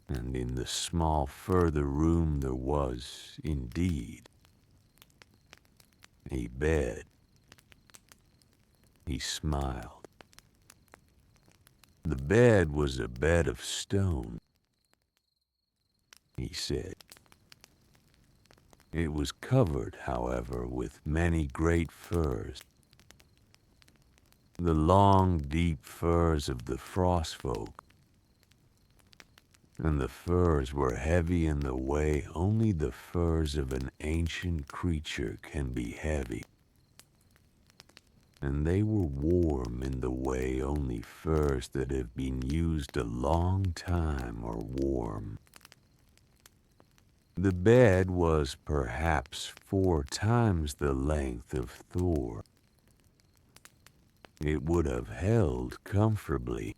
And in the small further room there was, indeed, a bed. He smiled. The bed was a bed of stone, he said. It was covered, however, with many great furs, the long, deep furs of the frost folk, and the furs were heavy in the way only the furs of an ancient creature can be heavy, and they were warm in the way only furs that have been used a long time are warm. The bed was perhaps 4 times the length of Thor. It would have held comfortably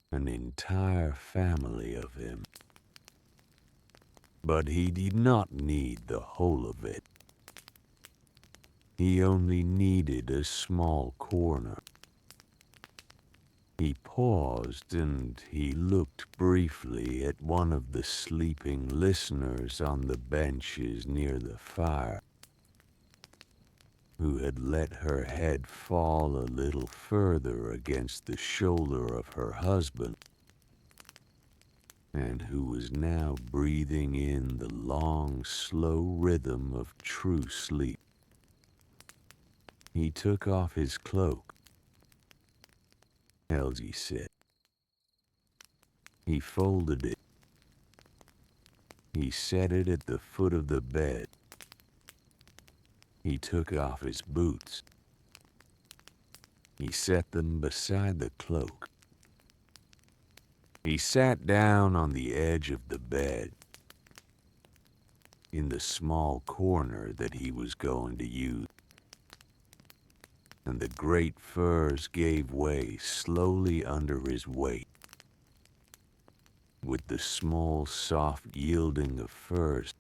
an entire family of him. But he did not need the whole of it. He only needed a small corner. He paused and he looked briefly at one of the sleeping listeners on the benches near the fire, who had let her head fall a little further against the shoulder of her husband, and who was now breathing in the long, slow rhythm of true sleep. He took off his cloak, Helgi said. He folded it. He set it at the foot of the bed. He took off his boots. He set them beside the cloak. He sat down on the edge of the bed, in the small corner that he was going to use, and the great furs gave way slowly under his weight, with the small, soft yielding of furs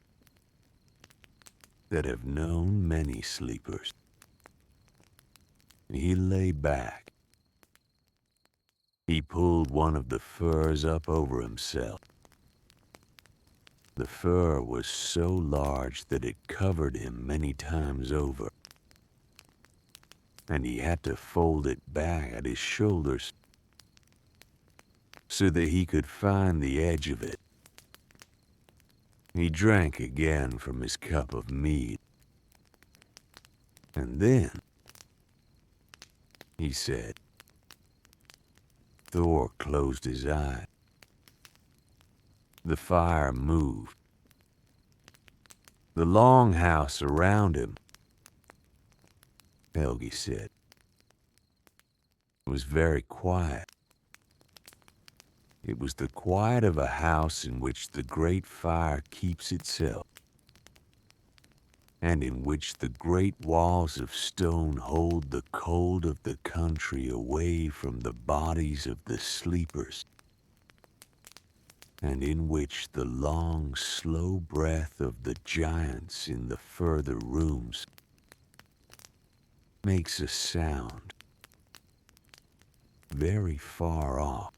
that have known many sleepers. He lay back. He pulled one of the furs up over himself. The fur was so large that it covered him many times over, and he had to fold it back at his shoulders so that he could find the edge of it. He drank again from his cup of mead, and then he said, Thor closed his eyes. The fire moved. The longhouse around him, Helgi said, was very quiet. It was the quiet of a house in which the great fire keeps itself, and in which the great walls of stone hold the cold of the country away from the bodies of the sleepers, and in which the long, slow breath of the giants in the further rooms makes a sound very far off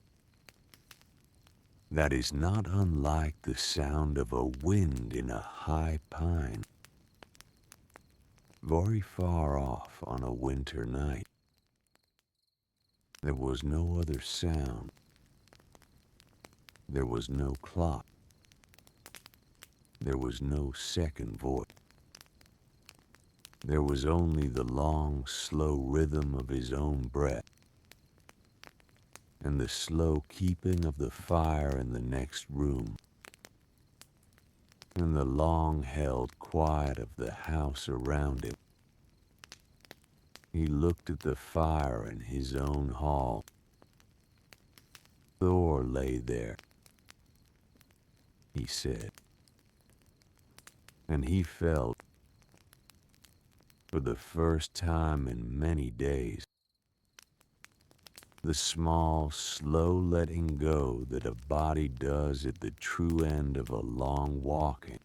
that is not unlike the sound of a wind in a high pine, very far off on a winter night. There was no other sound. There was no clock. There was no second voice. There was only the long, slow rhythm of his own breath, and the slow keeping of the fire in the next room, and the long-held quiet of the house around him. He looked at the fire in his own hall. Thor lay there, he said, and he felt, for the first time in many days, the small, slow letting go that a body does at the true end of a long walking.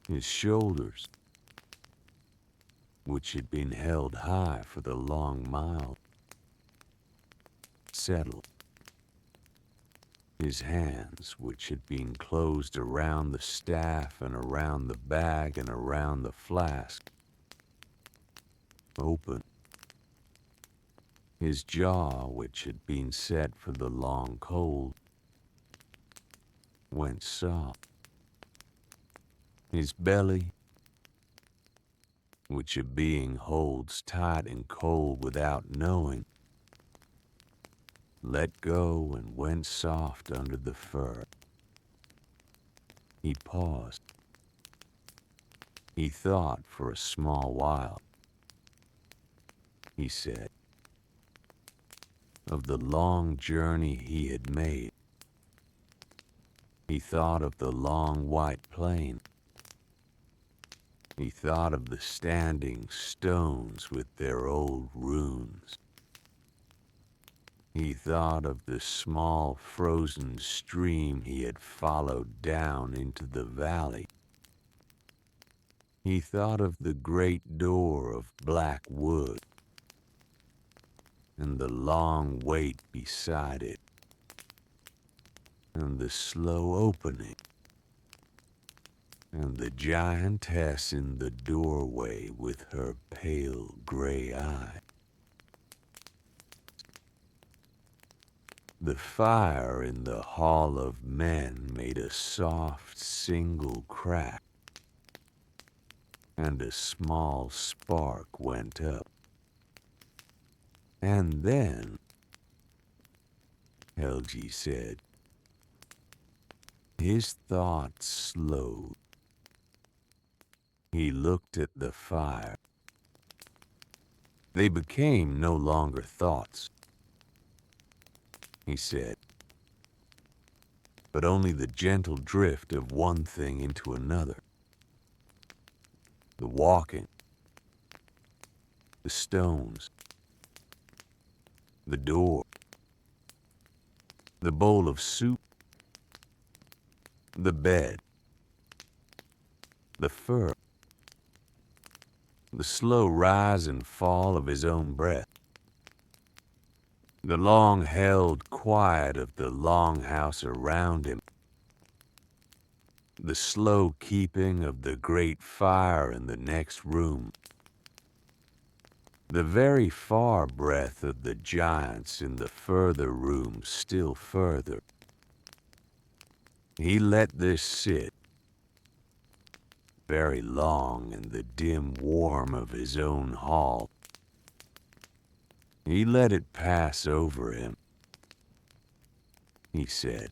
His shoulders, which had been held high for the long mile, settled. His hands, which had been closed around the staff and around the bag and around the flask, opened. His jaw, which had been set for the long cold, went soft. His belly, which a being holds tight and cold without knowing, let go and went soft under the fur. He paused. He thought for a small while. He said, of the long journey he had made. He thought of the long white plain. He thought of the standing stones with their old runes. He thought of the small frozen stream he had followed down into the valley. He thought of the great door of black wood and the long wait beside it, and the slow opening, and the giantess in the doorway with her pale gray eye. The fire in the hall of men made a soft single crack, and a small spark went up. And then, Helgi said, his thoughts slowed. He looked at the fire. They became no longer thoughts, he said, but only the gentle drift of one thing into another. The walking, the stones, the door, the bowl of soup, the bed, the fur, the slow rise and fall of his own breath, the long-held quiet of the longhouse around him, the slow keeping of the great fire in the next room, the very far breath of the giants in the further room still further. He let this sit very long in the dim warm of his own hall. He let it pass over him, he said,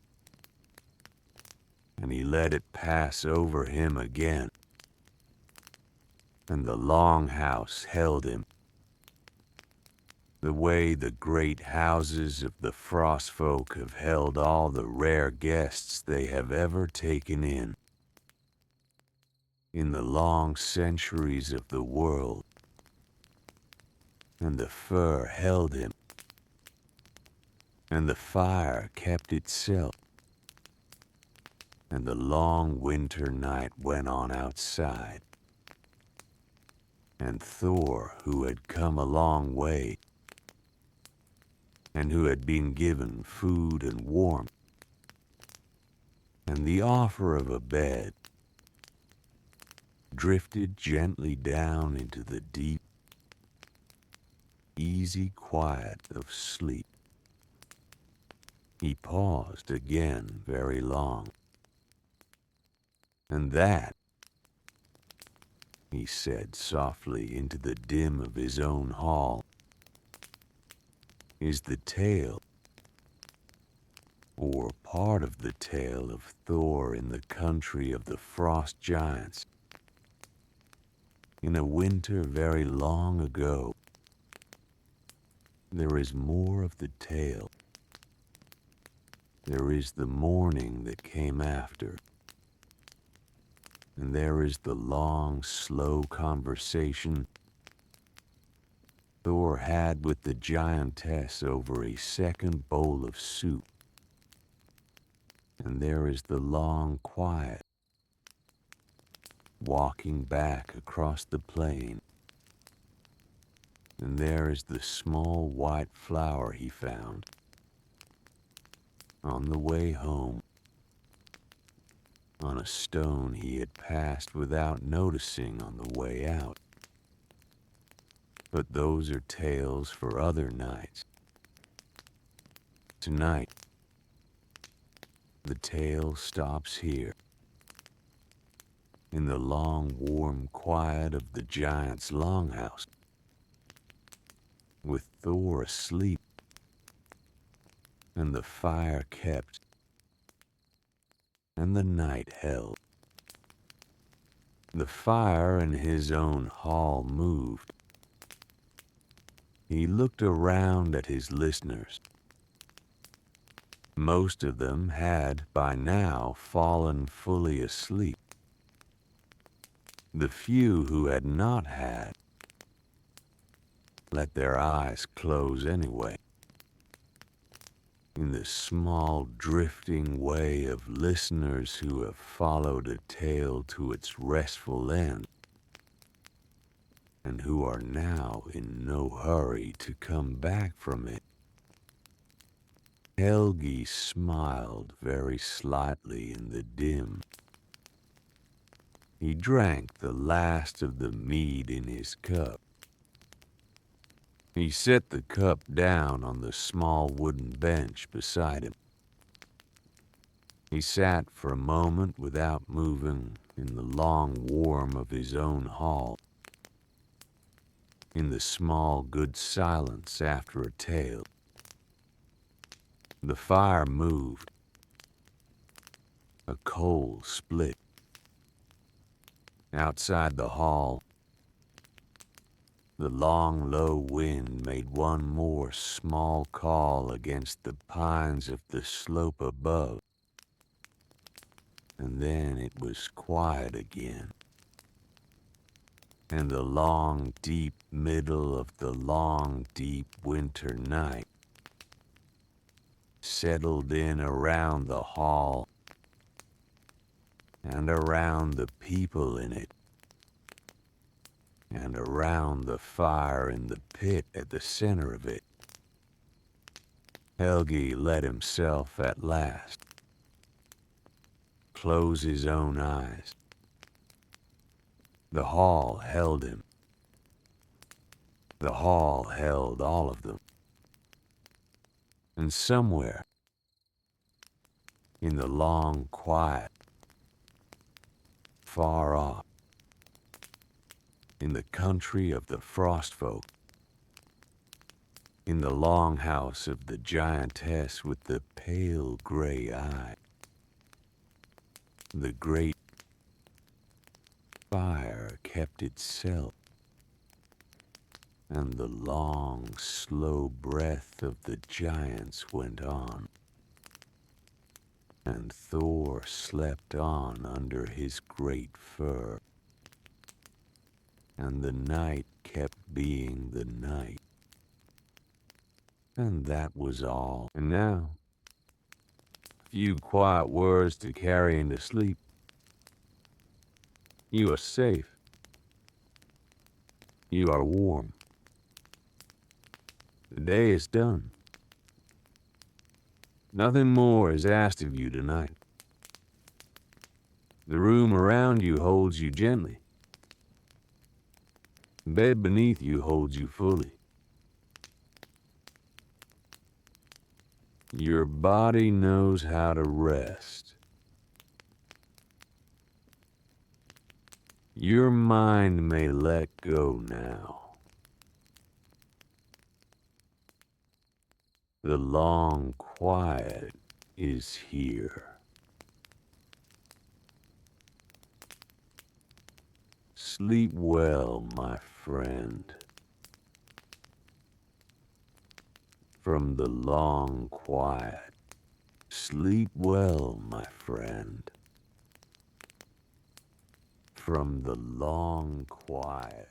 and he let it pass over him again, and the longhouse held him, the way the great houses of the frostfolk have held all the rare guests they have ever taken in. in the long centuries of the world, and the fur held him, and the fire kept itself, and the long winter night went on outside, and Thor, who had come a long way, and who had been given food and warmth, and the offer of a bed, drifted gently down into the deep, easy quiet of sleep. He paused again very long. "And that," he said softly into the dim of his own hall, "is the tale, or part of the tale of Thor in the country of the frost giants. In a winter very long ago, there is more of the tale. There is the morning that came after, and there is the long, slow conversation Thor had with the giantess over a second bowl of soup, and there is the long quiet, walking back across the plain, and there is the small white flower he found on the way home, on a stone he had passed without noticing on the way out. But those are tales for other nights. Tonight, the tale stops here, in the long, warm quiet of the giant's longhouse, with Thor asleep, and the fire kept, and the night held. The fire in his own hall moved. He looked around at his listeners. Most of them had, by now, fallen fully asleep. The few who had not had let their eyes close anyway, in the small drifting way of listeners who have followed a tale to its restful end, and who are now in no hurry to come back from it. Helgi smiled very slightly in the dim. He drank the last of the mead in his cup. He set the cup down on the small wooden bench beside him. He sat for a moment without moving in the long warmth of his own hall, in the small good silence after a tale. The fire moved. A coal split. Outside the hall, the long, low wind made one more small call against the pines of the slope above, and then it was quiet again. And the long, deep middle of the long, deep winter night settled in around the hall and around the people in it, and around the fire in the pit at the center of it. Helgi let himself at last close his own eyes. The hall held him. The hall held all of them. And somewhere, in the long quiet, far off, in the country of the frost folk, in the longhouse of the giantess with the pale gray eye, the great fire kept itself, and the long, slow breath of the giants went on, and Thor slept on under his great fur. and the night kept being the night. And that was all. And now, a few quiet words to carry into sleep. You are safe. You are warm. The day is done. Nothing more is asked of you tonight. The room around you holds you gently. The bed beneath you holds you fully. Your body knows how to rest. Your mind may let go now. The long quiet is here. Sleep well, my friend. From the long quiet, sleep well, my friend. From the long quiet.